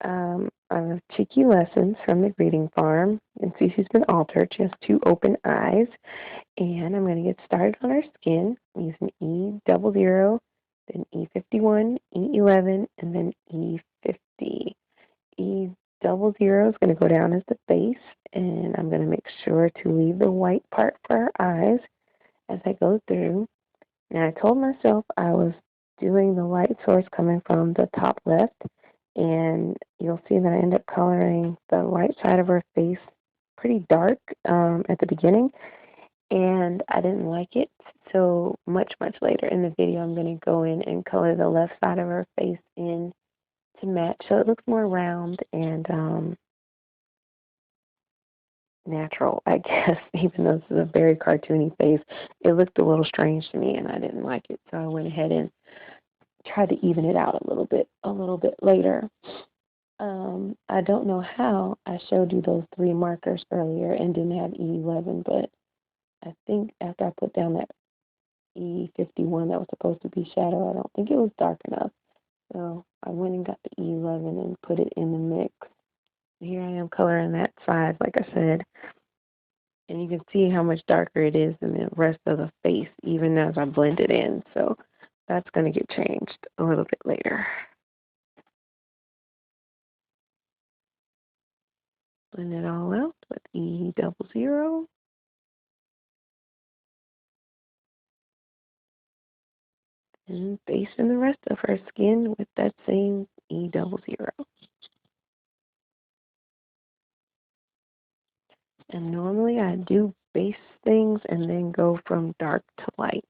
Cheeky Lessons from the Greeting Farm. And see, she's been altered. She has two open eyes. And I'm going to get started on her skin using E00, then E51, E11, and then E50. E00 is going to go down as the base, and I'm going to make sure to leave the white part for her eyes as I go through. Now, I told myself I was doing the light source coming from the top left, and you'll see that I end up coloring the right side of her face pretty dark at the beginning, and I didn't like it. So much later in the video, I'm going to go in and color the left side of her face in to match so it looks more round and natural, I guess. Even though this is a very cartoony face, it looked a little strange to me, and I didn't like it. So I went ahead and tried to even it out a little bit later. I don't know how I showed you those three markers earlier and didn't have E11, but I think after I put down that E51 that was supposed to be shadow, I don't think it was dark enough. So I went and got the E11 and put it in the mix. Here I am coloring that side, like I said. And you can see how much darker it is than the rest of the face, even as I blend it in. So that's going to get changed a little bit later. Blend it all out with E00. And basting the rest of her skin with that same E00. And normally I do base things and then go from dark to light.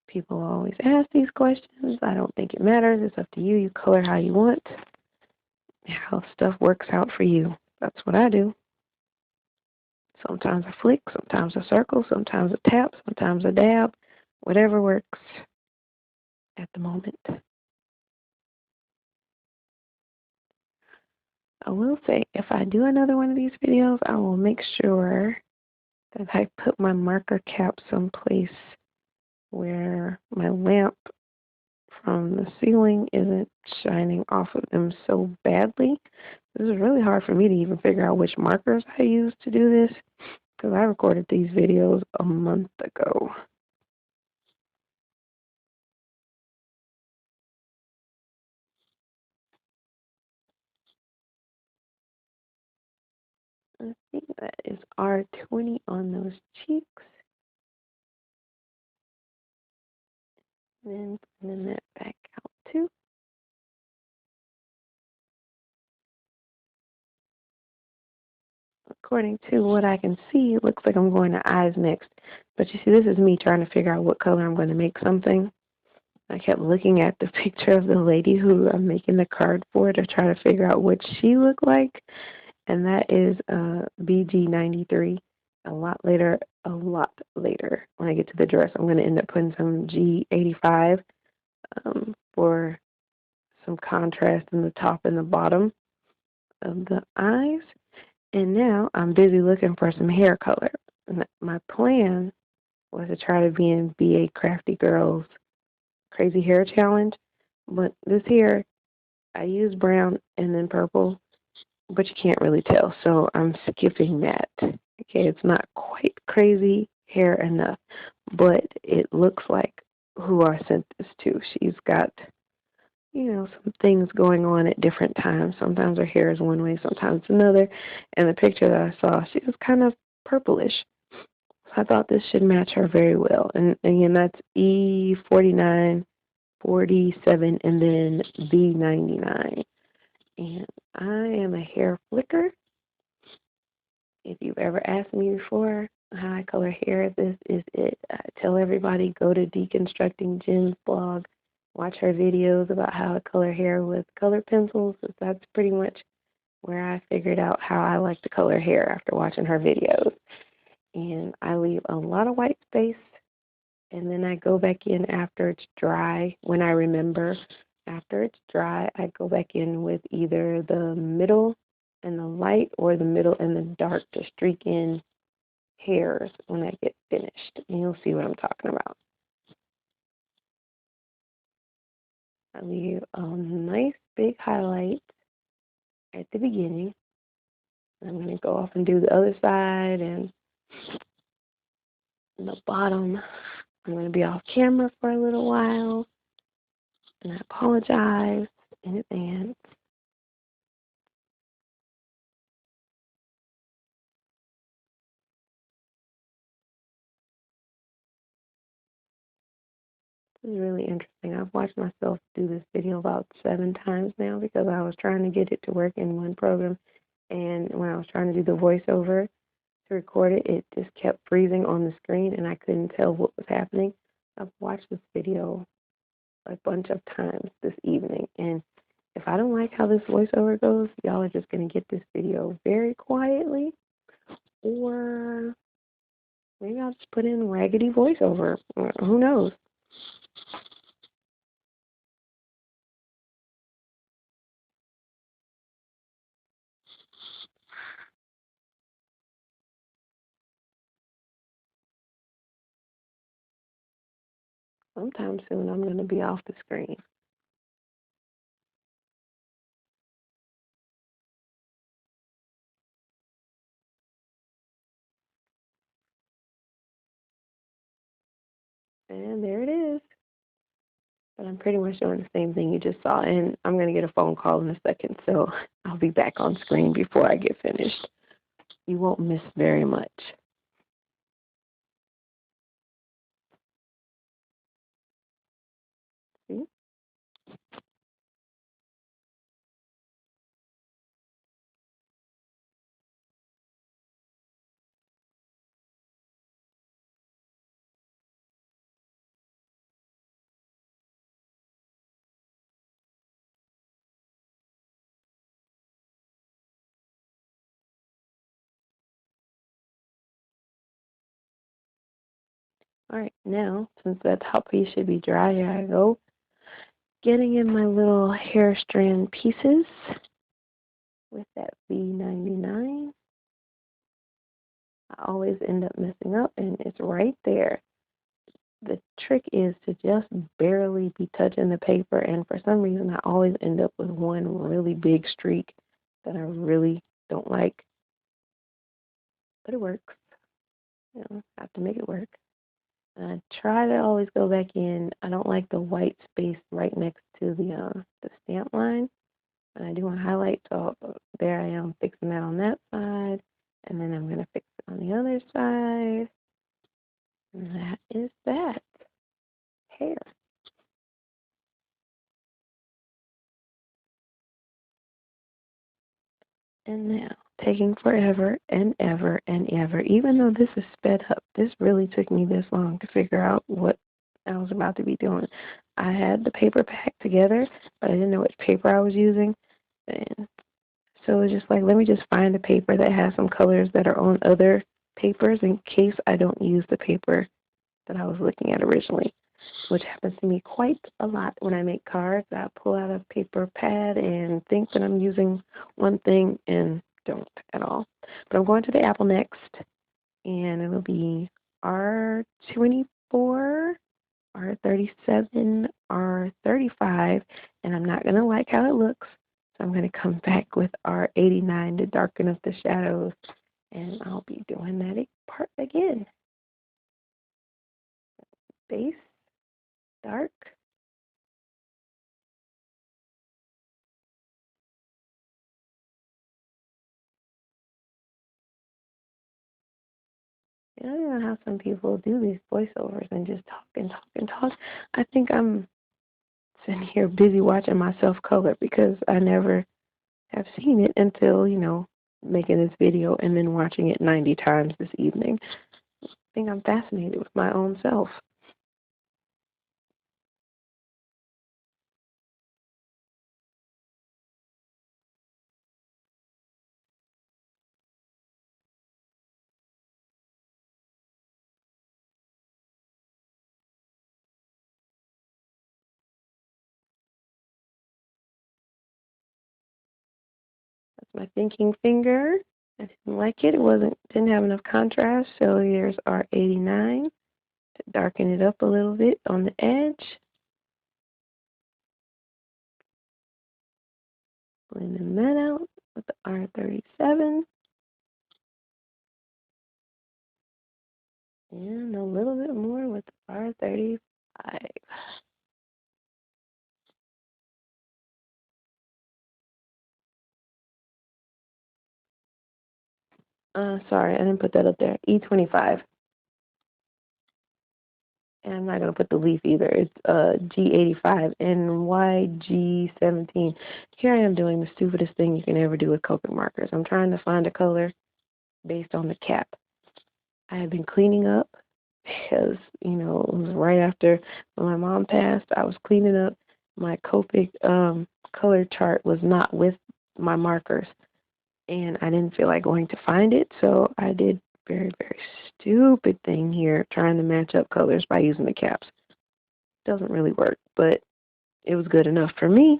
People always ask these questions. I don't think it matters. It's up to you. You color how you want. How stuff works out for you. That's what I do. Sometimes I flick, sometimes I circle, sometimes I tap, sometimes I dab. Whatever works at the moment. I will say, if I do another one of these videos, I will make sure that I put my marker cap someplace where my lamp from the ceiling isn't shining off of them so badly. This is really hard for me to even figure out which markers I use to do this because I recorded these videos a month ago. I think that is R20 on those cheeks. And then blend that back out too. According to what I can see, it looks like I'm going to eyes next. But you see, this is me trying to figure out what color I'm going to make something. I kept looking at the picture of the lady who I'm making the card for to try to figure out what she looked like. And that is BG93. A lot later, when I get to the dress, I'm going to end up putting some G85 for some contrast in the top and the bottom of the eyes. And now I'm busy looking for some hair color. And my plan was to try to be in BA Crafty Girl's Crazy Hair Challenge. But this hair, I use brown and then purple, but you can't really tell. So I'm skipping that. Okay, it's not quite crazy hair enough, but it looks like who I sent this to. She's got, some things going on at different times. Sometimes her hair is one way, sometimes it's another. And the picture that I saw, she was kind of purplish. So I thought this should match her very well. And again, that's E49, 47, and then B99. And I am a hair flicker. If you've ever asked me before how I color hair, this is it. I tell everybody, go to Deconstructing Jen's blog. Watch her videos about how to color hair with color pencils. That's pretty much where I figured out how I like to color hair after watching her videos. And I leave a lot of white space, and then I go back in after it's dry. When I remember, after it's dry, I go back in with either the middle and the light or the middle and the dark to streak in hairs when I get finished. And you'll see what I'm talking about. I leave a nice big highlight the beginning. I'm going to go off and do the other side, and the bottom, I'm going to be off camera for a little while, and I apologize in advance. This is really interesting. I've watched myself do this video about 7 times now because I was trying to get it to work in one program, and when I was trying to do the voiceover to record it, it just kept freezing on the screen, and I couldn't tell what was happening. I've watched this video a bunch of times this evening, and if I don't like how this voiceover goes, y'all are just going to get this video very quietly, or maybe I'll just put in raggedy voiceover. Who knows? Sometime soon I'm going to be off the screen. And there it is. But I'm pretty much doing the same thing you just saw, and I'm going to get a phone call in a second, so I'll be back on screen before I get finished. You won't miss very much. See? All right, now, since that top piece should be dry, here I go. Getting in my little hair strand pieces with that V99. I always end up messing up, and it's right there. The trick is to just barely be touching the paper, and for some reason I always end up with one really big streak that I really don't like. But it works. You know, I have to make it work. And I try to always go back in. I don't like the white space right next to the stamp line. And I do want to highlight, so there I am fixing that on that side. And then I'm going to fix it on the other side. And that is that. Hair. And now, taking forever and ever and ever, even though this is sped up, this really took me this long to figure out what I was about to be doing. I had the paper packed together, but I didn't know which paper I was using. And so it was just like, let me just find a paper that has some colors that are on other papers in case I don't use the paper that I was looking at originally, which happens to me quite a lot when I make cards. I pull out a paper pad and think that I'm using one thing and don't at all. But I'm going to the apple next, and it'll be R24, R37, R35, and I'm not going to like how it looks, so I'm going to come back with R89 to darken up the shadows, and I'll be doing that part again. Base, dark. I don't know how some people do these voiceovers and just talk and talk and talk. I think I'm sitting here busy watching myself color because I never have seen it until, making this video and then watching it 90 times this evening. I think I'm fascinated with my own self. That's my thinking finger. I didn't like it. Didn't have enough contrast, so here's R89 to darken it up a little bit on the edge. Blending that out. with the R37. And a little bit more with the R35. Sorry, I didn't put that up there. E25. And I'm not going to put the leaf either. It's G85 and YG17. Here I am doing the stupidest thing you can ever do with Copic markers. I'm trying to find a color based on the cap. I had been cleaning up because, you know, it was right after when my mom passed. I was cleaning up. My Copic color chart was not with my markers, and I didn't feel like going to find it, so I did very, very stupid thing here, trying to match up colors by using the caps. Doesn't really work, but it was good enough for me.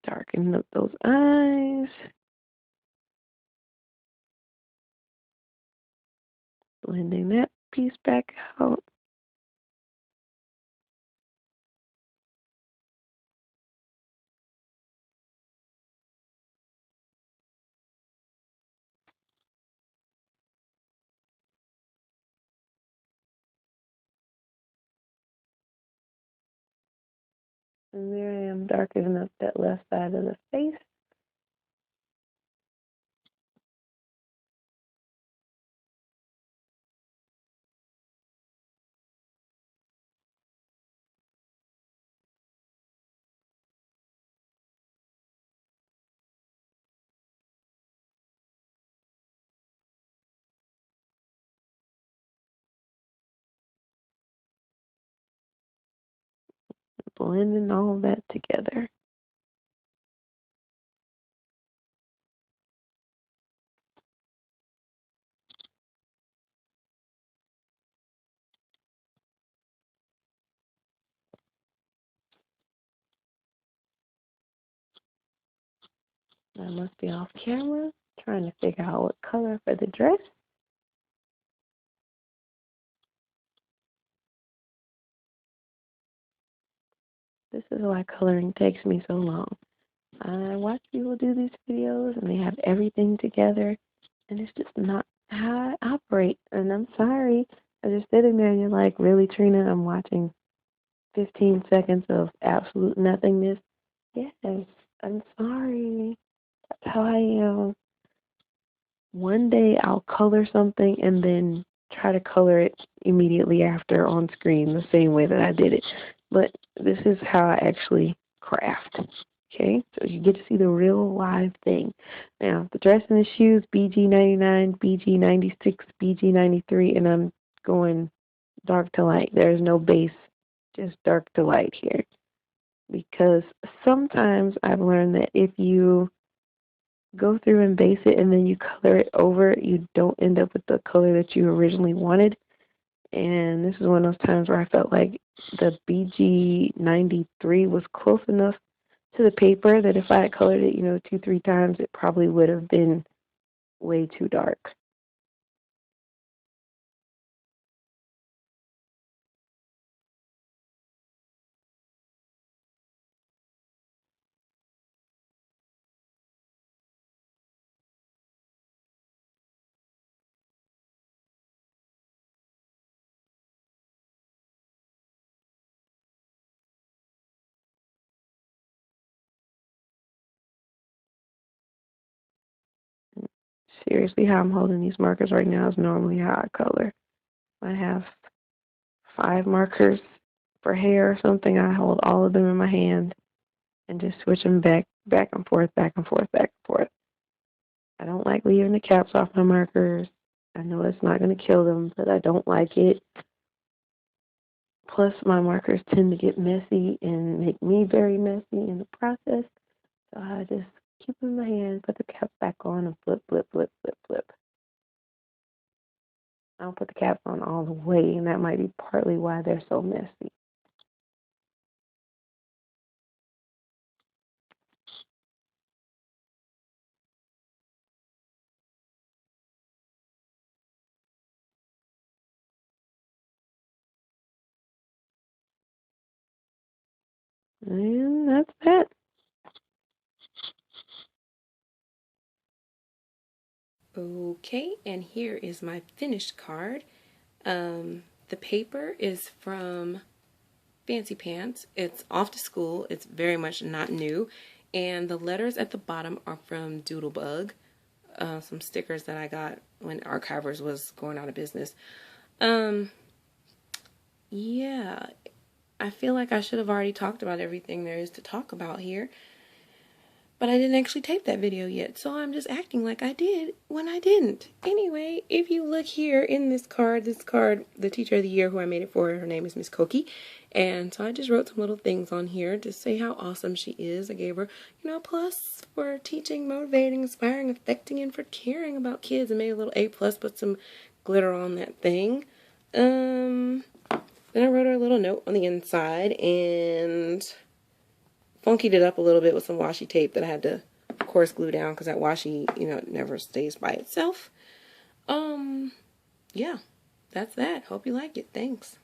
Darken up those eyes. Blending that piece back out. And there I am darkening up that left side of the face. Blending all that together. I must be off camera, trying to figure out what color for the dress. This is why coloring takes me so long. I watch people do these videos and they have everything together, and it's just not how I operate. And I'm sorry. I just sitting there and you're like, really, Trina? I'm watching 15 seconds of absolute nothingness. Yes, I'm sorry. That's how I am. One day I'll color something and then try to color it immediately after on screen the same way that I did it. But this is how I actually craft. Okay, so you get to see the real live thing. Now, the dress and the shoes, BG99, BG96, BG93, and I'm going dark to light. There's no base, just dark to light here. Because sometimes I've learned that if you go through and base it and then you color it over, you don't end up with the color that you originally wanted. And this is one of those times where I felt like the BG93 was close enough to the paper that if I had colored it, 2-3 times, it probably would have been way too dark. Seriously, how I'm holding these markers right now is normally how I color. I have 5 markers for hair or something. I hold all of them in my hand and just switch them back and forth, back and forth, back and forth. I don't like leaving the caps off my markers. I know it's not going to kill them, but I don't like it. Plus, my markers tend to get messy and make me very messy in the process. So I just keep them in my hand, put the caps back on, and flip, flip, flip, flip, flip. I don't put the caps on all the way, and that might be partly why they're so messy. And that's that. Okay, and here is my finished card. The paper is from Fancy Pants. It's off to school. It's very much not new. And the letters at the bottom are from Doodlebug. Some stickers that I got when Archivers was going out of business. Yeah, I feel like I should have already talked about everything there is to talk about here. But I didn't actually tape that video yet, so I'm just acting like I did when I didn't. Anyway, if you look here in this card, the teacher of the year who I made it for, her name is Miss Cokie. And so I just wrote some little things on here to say how awesome she is. I gave her, a plus for teaching, motivating, inspiring, affecting, and for caring about kids. I made a little A plus, put some glitter on that thing. Then I wrote her a little note on the inside and funkied it up a little bit with some washi tape that I had to, of course, glue down because that washi, it never stays by itself. Yeah, that's that. Hope you like it. Thanks.